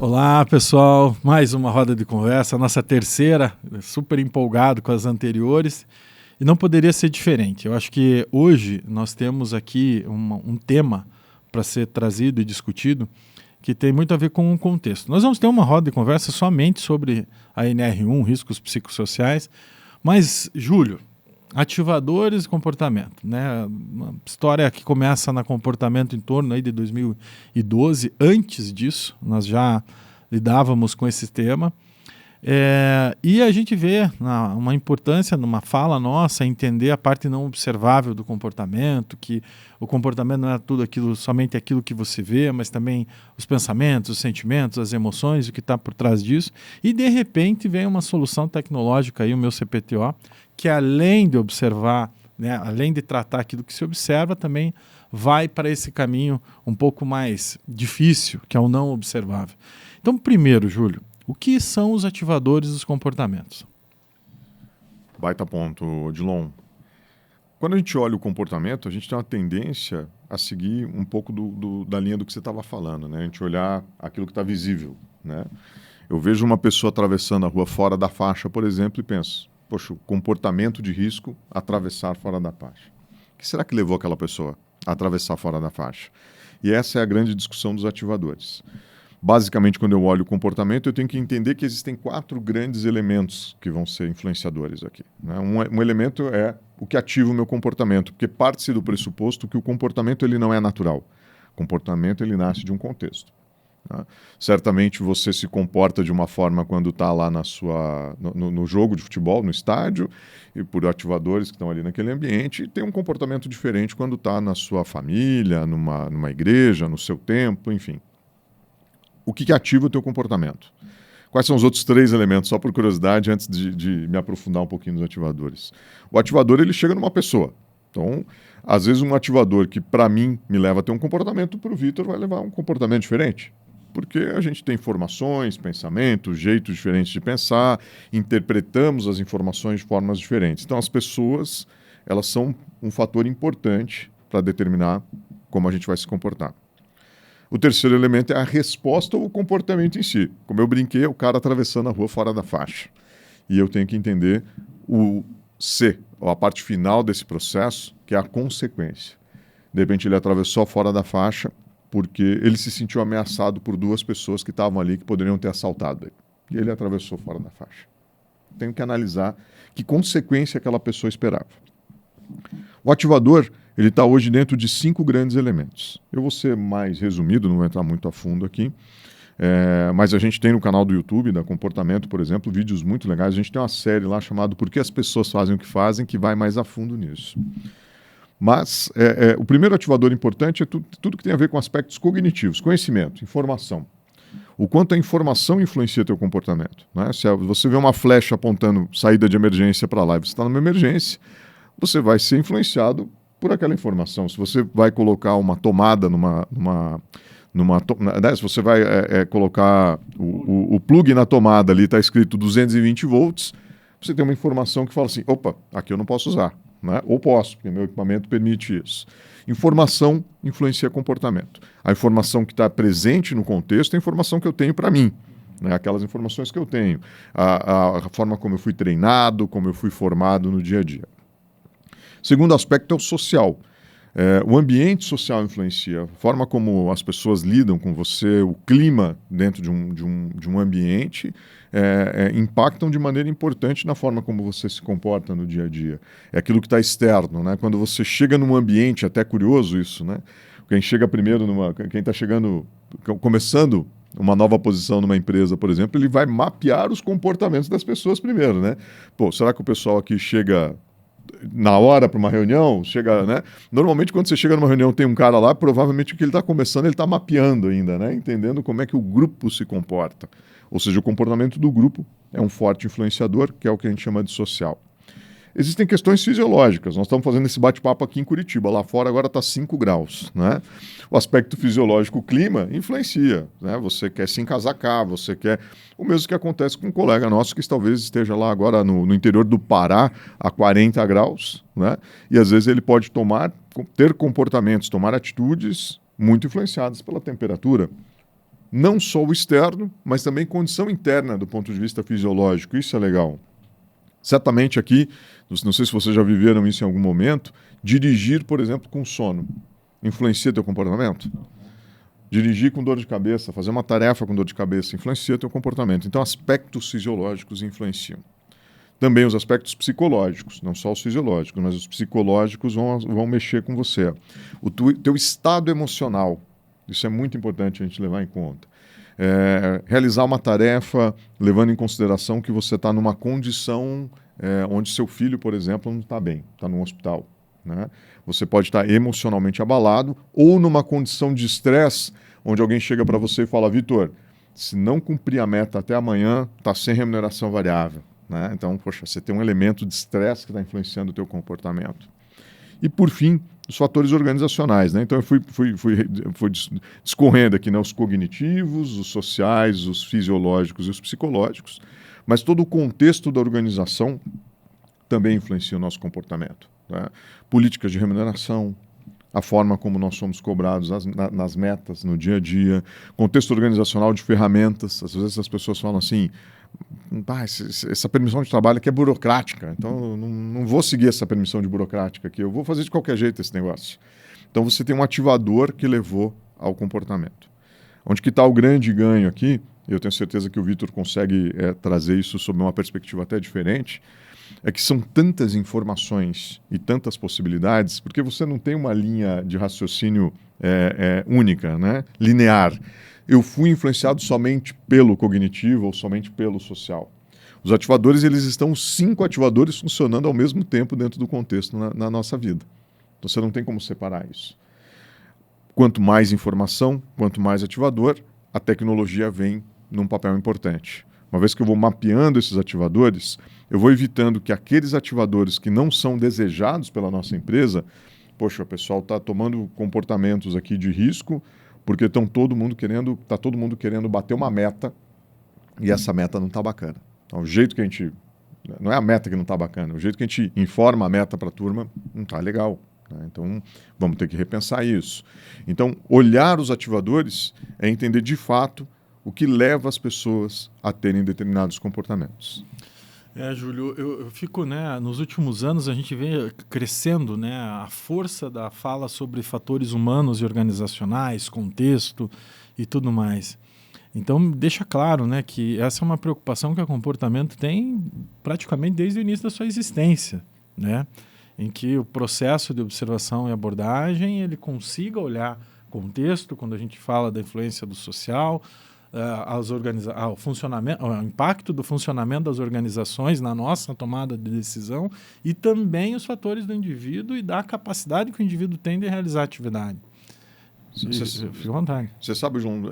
Olá, pessoal. Mais uma roda de conversa, nossa terceira, super empolgado com as anteriores. E não poderia ser diferente. Eu acho que hoje nós temos aqui um tema para ser trazido e discutido que tem muito a ver com o contexto. Nós vamos ter uma roda de conversa somente sobre a NR1, riscos psicossociais. Mas, Júlio, ativadores de comportamento, né? Uma história que começa no comportamento em torno aí de 2012. Antes disso, nós já lidávamos com esse tema. E a gente vê uma importância numa fala nossa entender a parte não observável do comportamento, que o comportamento não é tudo aquilo, somente aquilo que você vê, mas também os pensamentos, os sentimentos, as emoções, o que está por trás disso. E de repente vem uma solução tecnológica aí, o meu CPTO, que além de observar, né, além de tratar aquilo que se observa, também vai para esse caminho um pouco mais difícil, que é o não observável. Então, primeiro, Júlio, o que são os ativadores dos comportamentos? Baita ponto, Odilon. Quando a gente olha o comportamento, a gente tem uma tendência a seguir um pouco da linha do que você estava falando, né? A gente olhar aquilo que está visível, né? Eu vejo uma pessoa atravessando a rua fora da faixa, por exemplo, e penso, poxa, o comportamento de risco atravessar fora da faixa. O que será que levou aquela pessoa a atravessar fora da faixa? E essa é a grande discussão dos ativadores. Basicamente, quando eu olho o comportamento, eu tenho que entender que existem 4 grandes elementos que vão ser influenciadores aqui, né? Um elemento é o que ativa o meu comportamento, porque parte-se do pressuposto que o comportamento ele não é natural. O comportamento ele nasce de um contexto. Tá? Certamente você se comporta de uma forma quando está lá no jogo de futebol, no estádio, e por ativadores que estão ali naquele ambiente, e tem um comportamento diferente quando está na sua família, numa igreja, no seu templo, enfim. O que ativa o teu comportamento? Quais são os outros 3 elementos, só por curiosidade, antes de me aprofundar um pouquinho nos ativadores? O ativador, ele chega numa pessoa. Então, às vezes um ativador que para mim me leva a ter um comportamento, para o Vitor vai levar a um comportamento diferente. Porque a gente tem informações, pensamentos, jeitos diferentes de pensar, interpretamos as informações de formas diferentes. Então, as pessoas, elas são um fator importante para determinar como a gente vai se comportar. O terceiro elemento é a resposta ou o comportamento em si. Como eu brinquei, é o cara atravessando a rua fora da faixa. E eu tenho que entender o C, ou a parte final desse processo, que é a consequência. De repente ele atravessou fora da faixa porque ele se sentiu ameaçado por 2 pessoas que estavam ali que poderiam ter assaltado ele. E ele atravessou fora da faixa. Tenho que analisar que consequência aquela pessoa esperava. O ativador, ele está hoje dentro de 5 grandes elementos. Eu vou ser mais resumido, não vou entrar muito a fundo aqui, mas a gente tem no canal do YouTube, da Comportamento, por exemplo, vídeos muito legais. A gente tem uma série lá chamada Por que as pessoas fazem o que fazem, que vai mais a fundo nisso. Mas o primeiro ativador importante é tudo que tem a ver com aspectos cognitivos, conhecimento, informação. O quanto a informação influencia teu comportamento, né? Se você vê uma flecha apontando saída de emergência para lá e você está numa emergência, você vai ser influenciado por aquela informação. Se você vai colocar uma tomada se você vai colocar o plug na tomada ali, está escrito 220 volts, você tem uma informação que fala assim, opa, aqui eu não posso usar, né? Ou posso, porque meu equipamento permite isso. Informação influencia comportamento. A informação que está presente no contexto é a informação que eu tenho para mim, né? Aquelas informações que eu tenho, a forma como eu fui treinado, como eu fui formado no dia a dia. Segundo aspecto é o social. O ambiente social influencia, a forma como as pessoas lidam com você, o clima dentro de um ambiente impactam de maneira importante na forma como você se comporta no dia a dia. É aquilo que está externo, né? Quando você chega num ambiente, até curioso isso, né? Quem chega primeiro, quem está começando uma nova posição numa empresa, por exemplo, ele vai mapear os comportamentos das pessoas primeiro, né? Pô, será que o pessoal aqui chega na hora para uma reunião, né? Normalmente quando você chega numa reunião tem um cara lá, provavelmente o que ele está começando, ele está mapeando ainda, né? Entendendo como é que o grupo se comporta. Ou seja, o comportamento do grupo é um forte influenciador, que é o que a gente chama de social. Existem questões fisiológicas. Nós estamos fazendo esse bate-papo aqui em Curitiba. Lá fora agora está 5 graus, né? O aspecto fisiológico, o clima, influencia, né? Você quer se encasacar, você quer... O mesmo que acontece com um colega nosso que talvez esteja lá agora no interior do Pará, a 40 graus, né? E às vezes ele pode ter comportamentos, tomar atitudes muito influenciadas pela temperatura. não só o externo, mas também condição interna do ponto de vista fisiológico. Isso é legal. Certamente aqui, não sei se vocês já viveram isso em algum momento, dirigir, por exemplo, com sono, influencia teu comportamento? Dirigir com dor de cabeça, fazer uma tarefa com dor de cabeça, influencia teu comportamento. Então, aspectos fisiológicos influenciam. Também os aspectos psicológicos, não só os fisiológicos, mas os psicológicos vão mexer com você. O teu estado emocional, isso é muito importante a gente levar em conta. Realizar uma tarefa levando em consideração que você está numa condição onde seu filho, por exemplo, não está bem, está num hospital. Né? Você pode estar emocionalmente abalado ou numa condição de estresse onde alguém chega para você e fala: Vitor, se não cumprir a meta até amanhã, está sem remuneração variável. Né? Então, poxa, você tem um elemento de estresse que está influenciando o teu comportamento. E, por fim, os fatores organizacionais. Né? Então, eu fui discorrendo aqui, né? Os cognitivos, os sociais, os fisiológicos e os psicológicos, mas todo o contexto da organização também influencia o nosso comportamento. Né? Políticas de remuneração, a forma como nós somos cobrados nas metas, no dia a dia, contexto organizacional de ferramentas. Às vezes as pessoas falam assim: essa permissão de trabalho aqui é burocrática, então eu não vou seguir essa permissão de burocrática aqui, eu vou fazer de qualquer jeito esse negócio. Então você tem um ativador que levou ao comportamento. Onde que está o grande ganho aqui? Eu tenho certeza que o Vitor consegue trazer isso sob uma perspectiva até diferente. É que são tantas informações e tantas possibilidades, porque você não tem uma linha de raciocínio única, né? Linear. Eu fui influenciado somente pelo cognitivo ou somente pelo social. Os ativadores, eles estão 5 ativadores funcionando ao mesmo tempo dentro do contexto na nossa vida. Então você não tem como separar isso. Quanto mais informação, quanto mais ativador, a tecnologia vem num papel importante. Uma vez que eu vou mapeando esses ativadores, eu vou evitando que aqueles ativadores que não são desejados pela nossa empresa, poxa, o pessoal está tomando comportamentos aqui de risco porque está todo mundo querendo bater uma meta e essa meta não está bacana. Então, o jeito que a gente... Não é a meta que não está bacana, o jeito que a gente informa a meta para a turma não está legal. Né? Então, vamos ter que repensar isso. Então, olhar os ativadores é entender de fato o que leva as pessoas a terem determinados comportamentos. Júlio, eu fico, né, nos últimos anos a gente vem crescendo, né, a força da fala sobre fatores humanos e organizacionais, contexto e tudo mais. Então, deixa claro, né, que essa é uma preocupação que o comportamento tem praticamente desde o início da sua existência, né, em que o processo de observação e abordagem ele consiga olhar contexto, quando a gente fala da influência do social, o impacto do funcionamento das organizações na nossa tomada de decisão e também os fatores do indivíduo e da capacidade que o indivíduo tem de realizar a atividade. Fique à vontade. Você sabe, João,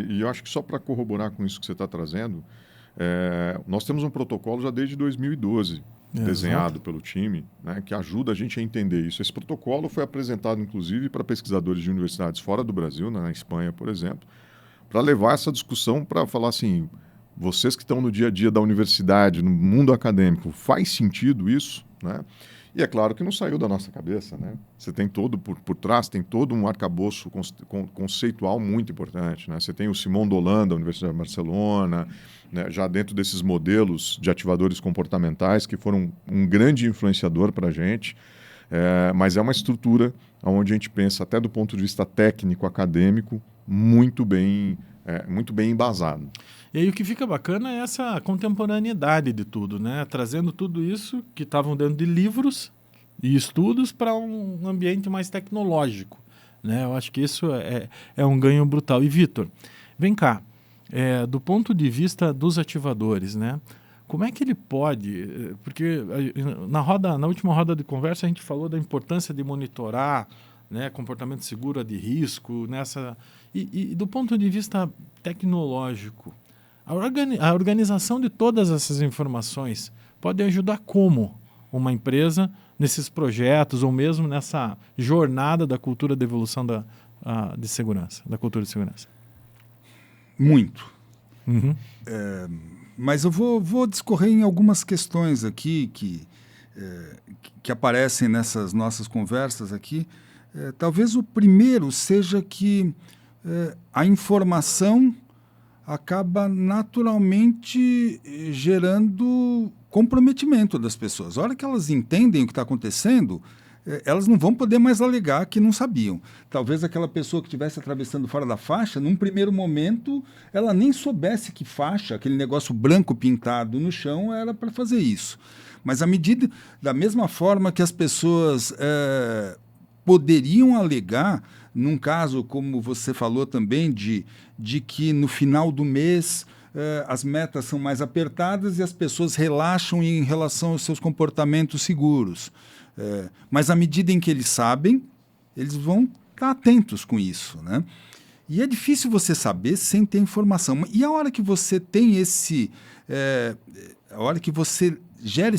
e eu acho que só para corroborar com isso que você está trazendo, nós temos um protocolo já desde 2012, desenhado pelo time, né, que ajuda a gente a entender isso. Esse protocolo foi apresentado, inclusive, para pesquisadores de universidades fora do Brasil, né, na Espanha, por exemplo, para levar essa discussão para falar assim, vocês que estão no dia a dia da universidade, no mundo acadêmico, faz sentido isso? Né? E é claro que não saiu da nossa cabeça. Né? Você tem todo, por trás, tem todo um arcabouço conceitual muito importante. Né? Você tem o Simon Dolan, da Universidade de Barcelona, né? Já dentro desses modelos de ativadores comportamentais, que foram um grande influenciador para a gente, mas é uma estrutura onde a gente pensa, até do ponto de vista técnico, acadêmico, muito bem embasado. E aí o que fica bacana é essa contemporaneidade de tudo, né? Trazendo tudo isso que estavam dentro de livros e estudos para um ambiente mais tecnológico, né? Eu acho que isso é um ganho brutal. E, Vitor, vem cá, do ponto de vista dos ativadores, né? Como é que ele pode... Porque na última roda de conversa a gente falou da importância de monitorar, né, comportamento seguro de risco, e do ponto de vista tecnológico, a organização de todas essas informações pode ajudar como uma empresa nesses projetos ou mesmo nessa jornada da cultura de evolução de segurança, da cultura de segurança? Muito. Uhum. Mas eu vou discorrer em algumas questões aqui que aparecem nessas nossas conversas aqui. Talvez o primeiro seja que a informação acaba naturalmente gerando comprometimento das pessoas. A hora que elas entendem o que está acontecendo, elas não vão poder mais alegar que não sabiam. Talvez aquela pessoa que estivesse atravessando fora da faixa, num primeiro momento, ela nem soubesse que faixa, aquele negócio branco pintado no chão, era para fazer isso. Mas à medida, da mesma forma que as pessoas poderiam alegar, num caso, como você falou também, de que no final do mês as metas são mais apertadas e as pessoas relaxam em relação aos seus comportamentos seguros. Mas à medida em que eles sabem, eles vão estar atentos com isso, né? E é difícil você saber sem ter informação. E a hora que você tem a hora que você gera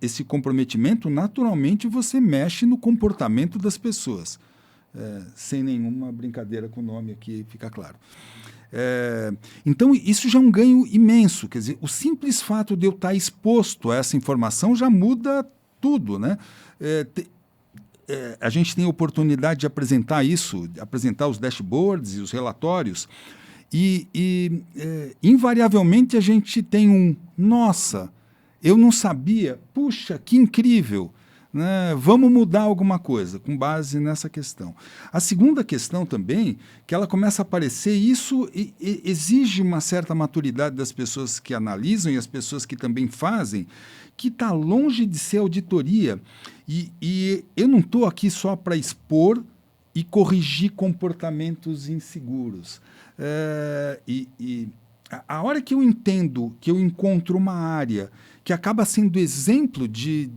esse comprometimento, naturalmente você mexe no comportamento das pessoas. Sem nenhuma brincadeira com o nome aqui, fica claro. Então, isso já é um ganho imenso. Quer dizer, o simples fato de eu estar exposto a essa informação já muda tudo, né? A gente tem a oportunidade de apresentar isso, de apresentar os dashboards e os relatórios, e invariavelmente a gente tem nossa, eu não sabia, puxa, que incrível, né? Vamos mudar alguma coisa com base nessa questão. A segunda questão também, que ela começa a aparecer, isso exige uma certa maturidade das pessoas que analisam e as pessoas que também fazem, que está longe de ser auditoria. E eu não estou aqui só para expor e corrigir comportamentos inseguros. A hora que eu entendo, que eu encontro uma área que acaba sendo exemplo de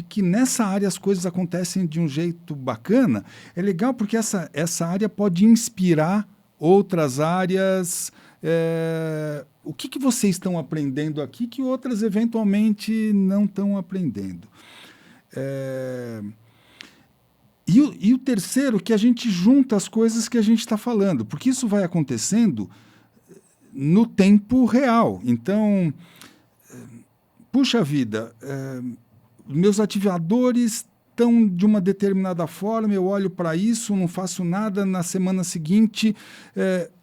que nessa área as coisas acontecem de um jeito bacana, é legal porque essa área pode inspirar outras áreas. O que vocês estão aprendendo aqui que outras eventualmente não estão aprendendo? E o terceiro, que a gente junta as coisas que a gente está falando, porque isso vai acontecendo no tempo real. Então, puxa vida, meus ativadores estão de uma determinada forma, eu olho para isso, não faço nada, na semana seguinte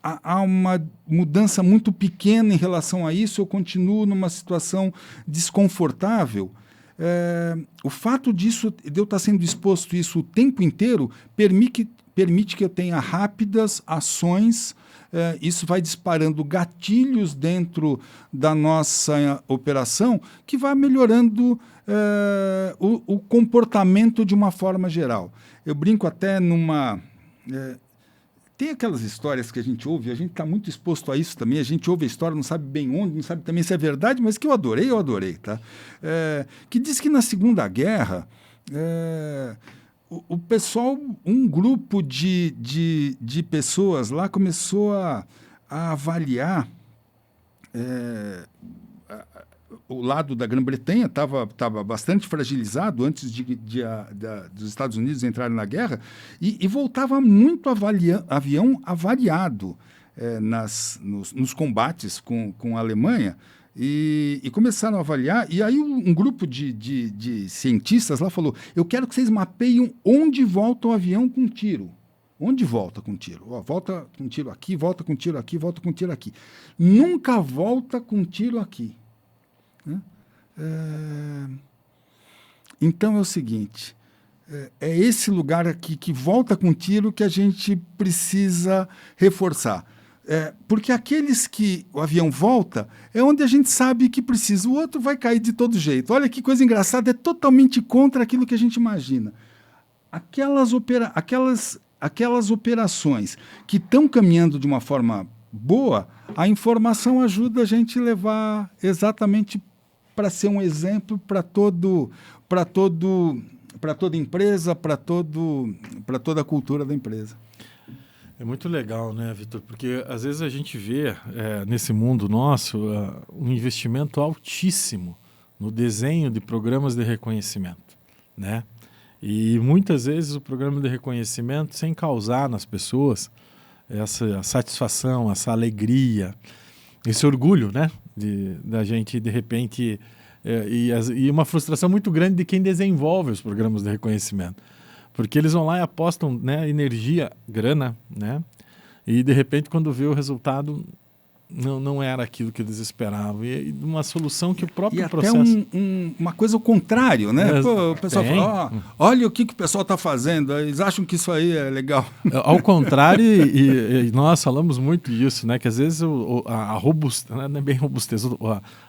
há uma mudança muito pequena em relação a isso, eu continuo numa situação desconfortável. O fato de eu estar sendo exposto a isso o tempo inteiro permite que eu tenha rápidas ações. Isso vai disparando gatilhos dentro da nossa operação que vai melhorando o comportamento de uma forma geral. Eu brinco até tem aquelas histórias que a gente ouve, a gente está muito exposto a isso também, a gente ouve a história, não sabe bem onde, não sabe também se é verdade, mas que eu adorei, tá? Que diz que na Segunda Guerra o pessoal, um grupo de pessoas lá começou a avaliar o lado da Grã-Bretanha, estava bastante fragilizado antes dos Estados Unidos entrarem na guerra, e voltava muito avião avariado nos combates com a Alemanha. E começaram a avaliar, e aí um grupo de cientistas lá falou: eu quero que vocês mapeiem onde volta o avião com tiro. Onde volta com tiro? Volta com tiro aqui, volta com tiro aqui, volta com tiro aqui. Nunca volta com tiro aqui. Né? Então é o seguinte, é esse lugar aqui que volta com tiro que a gente precisa reforçar. Porque aqueles que o avião volta é onde a gente sabe que precisa, o outro vai cair de todo jeito. Olha que coisa engraçada, é totalmente contra aquilo que a gente imagina. Aquelas operações que estão caminhando de uma forma boa, a informação ajuda a gente a levar exatamente para ser um exemplo para toda empresa, para toda a cultura da empresa. É muito legal, né, Vitor? Porque às vezes a gente vê nesse mundo nosso um investimento altíssimo no desenho de programas de reconhecimento, né? E muitas vezes o programa de reconhecimento, sem causar nas pessoas essa satisfação, essa alegria, esse orgulho, né, da gente de repente e uma frustração muito grande de quem desenvolve os programas de reconhecimento. Porque eles vão lá e apostam, né, energia, grana, né? E de repente quando vê o resultado não era aquilo que eles esperavam. E uma solução que o próprio e processo... até uma coisa ao contrário, né? Pô, o pessoal Tem. fala, olha o que o pessoal está fazendo, eles acham que isso aí é legal. Ao contrário, e nós falamos muito disso, né? Que às vezes a robustez, não é bem robustez,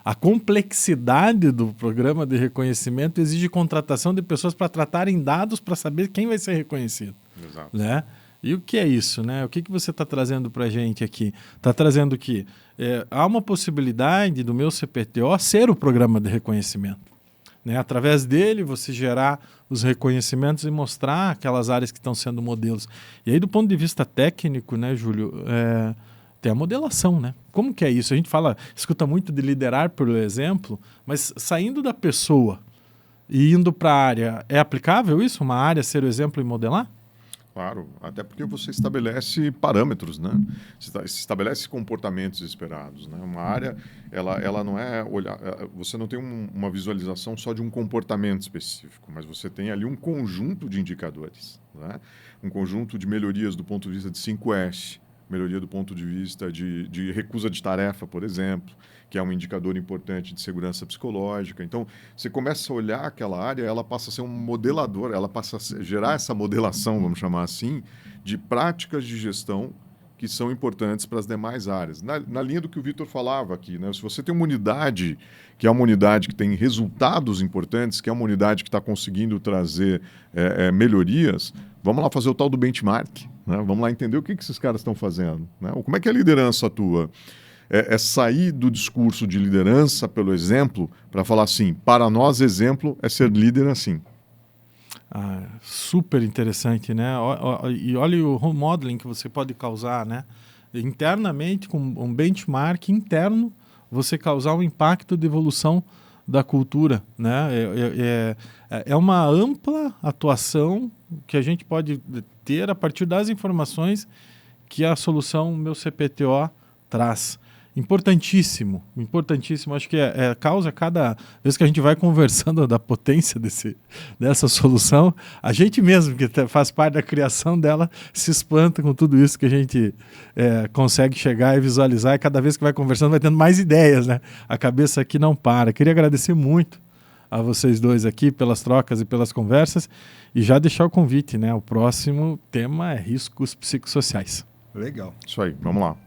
a complexidade do programa de reconhecimento exige contratação de pessoas para tratarem dados para saber quem vai ser reconhecido. Exato. Né? E o que é isso, né? O que você está trazendo para a gente aqui? Está trazendo que há uma possibilidade do meu CPTO ser o programa de reconhecimento. Né? Através dele, você gerar os reconhecimentos e mostrar aquelas áreas que estão sendo modelos. E aí, do ponto de vista técnico, né, Júlio, tem a modelação, né? Como que é isso? A gente escuta muito de liderar pelo exemplo, mas saindo da pessoa e indo para a área, é aplicável isso? Uma área ser o exemplo e modelar? Claro, até porque você estabelece parâmetros, né? Você estabelece comportamentos esperados, né? Uma área, ela não é olhar, você não tem uma visualização só de um comportamento específico, mas você tem ali um conjunto de indicadores, né? Um conjunto de melhorias do ponto de vista de 5S, melhoria do ponto de vista de recusa de tarefa, por exemplo, que é um indicador importante de segurança psicológica. Então, você começa a olhar aquela área, ela passa a ser um modelador, ela passa a gerar essa modelação, vamos chamar assim, de práticas de gestão que são importantes para as demais áreas. Na linha do que o Vitor falava aqui, né? Se você tem uma unidade, que é uma unidade que tem resultados importantes, que é uma unidade que está conseguindo trazer melhorias, vamos lá fazer o tal do benchmark, né? Vamos lá entender o que esses caras estão fazendo, né? Como é que a liderança atua? É sair do discurso de liderança pelo exemplo para falar assim, para nós exemplo é ser líder assim. Super interessante, né? E olha o role modeling que você pode causar, né? Internamente, com um benchmark interno, você causar um impacto de evolução da cultura, né? É uma ampla atuação que a gente pode ter a partir das informações que a solução Meu CPTO traz. Importantíssimo, importantíssimo. Acho que causa cada vez que a gente vai conversando da potência dessa solução, a gente mesmo que faz parte da criação dela se espanta com tudo isso que a gente consegue chegar e visualizar, e cada vez que vai conversando vai tendo mais ideias, né? A cabeça aqui não para. Queria agradecer muito a vocês dois aqui pelas trocas e pelas conversas e já deixar o convite, né? O próximo tema é riscos psicossociais. Legal. Isso aí, vamos lá.